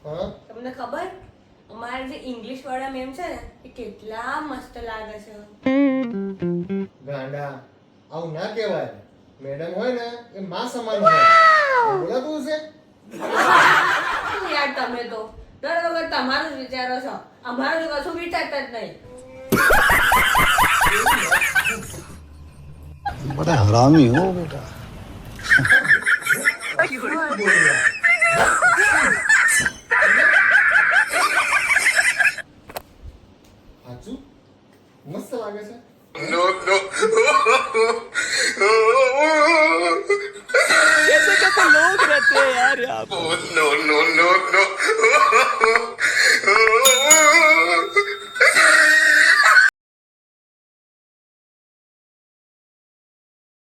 હા તમને ખબર અમારા જે ઇંગ્લિશ વાળા મેમ છે ને એ કેટલા મસ્ત લાગે છે. ગાંડા આવું ના કહેવાય. મેડમ હોય ને એ માં સમાન હોય. બોલાતું છે શું યાર તમે તો દર વખત તમારું જ વિચારો છો, અમારું તો કશું વિચારતા જ નહીં. बड़ा हरामी हो बेटा. બોલ્યા